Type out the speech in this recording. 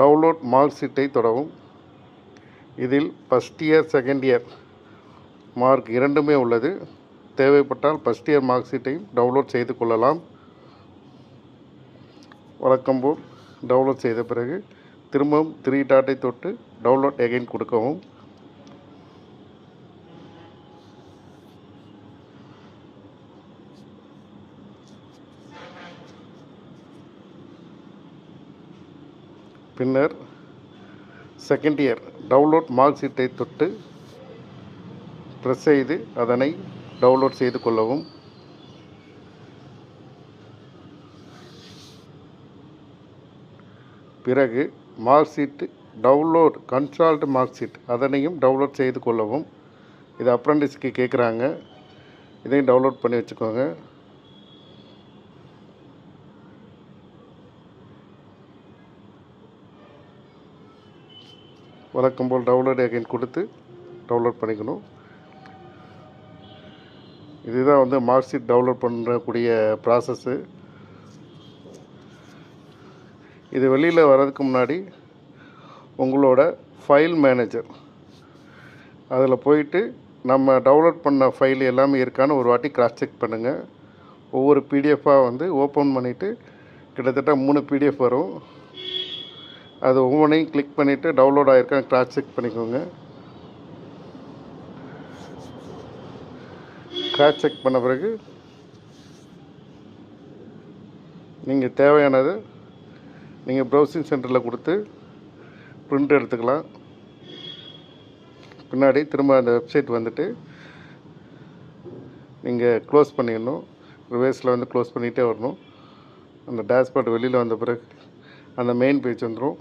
Download mark ஷீட்டை தொடவும். இதில் first year second year mark இரண்டுமே உள்ளது. தேவைப்பட்டால் ஃபஸ்ட் இயர் மார்க் ஷீட்டையும் டவுன்லோட் செய்து கொள்ளலாம். வழக்கம் போல் டவுன்லோட் செய்த பிறகு திரும்பவும் 3 டாட்டை தொட்டு டவுன்லோட் எகைன் கொடுக்கவும். பின்னர் செகண்ட் இயர் டவுன்லோட் மார்க் ஷீட்டை தொட்டு ப்ரெஸ் செய்து அதனை டவுன்லோட் செய்து கொள்ளவும். பிறகு mark sheet download consult mark sheet அதனையும் டவுன்லோட் செய்து கொள்ளவும். இது அப்ரண்டிஸ்க்கு கேட்குறாங்க, இதையும் டவுன்லோட் பண்ணி வச்சுக்கோங்க. வழக்கம் போல் டவுன்லோட் அகைன் கொடுத்து டவுன்லோட் பண்ணிக்கணும். இதுதான் மார்க் ஷீட் டவுன்லோட் பண்ணக்கூடிய ப்ராசஸ்ஸு. இது வெளியில் வர்றதுக்கு முன்னாடி உங்களோட ஃபைல் மேனேஜர் அதில் போயிட்டு நம்ம டவுன்லோட் பண்ண ஃபைல் எல்லாமே இருக்கான்னு ஒரு வாட்டி கிராஸ் செக் பண்ணுங்கள். ஒவ்வொரு பிடிஎஃபாக ஓப்பன் பண்ணிவிட்டு கிட்டத்தட்ட 3 பிடிஎஃப் வரும். அது ஒவ்வொன்றையும் கிளிக் பண்ணிவிட்டு டவுன்லோட் ஆகிருக்கான்னு கிராஸ் செக் பண்ணிக்கோங்க. கிராஸ் செக் பண்ண பிறகு நீங்கள் தேவையானது நீங்கள் ப்ரௌசிங் சென்டரில் கொடுத்து பிரிண்ட் எடுத்துக்கலாம். பின்னாடி திரும்ப அந்த வெப்சைட் வந்துட்டு நீங்கள் க்ளோஸ் பண்ணிடணும். ரிவர்ஸில் க்ளோஸ் பண்ணிகிட்டே வரணும். அந்த டேஷ்போர்ட் வெளியில் வந்த பிறகு அந்த மெயின் பேஜ் வந்துடும்.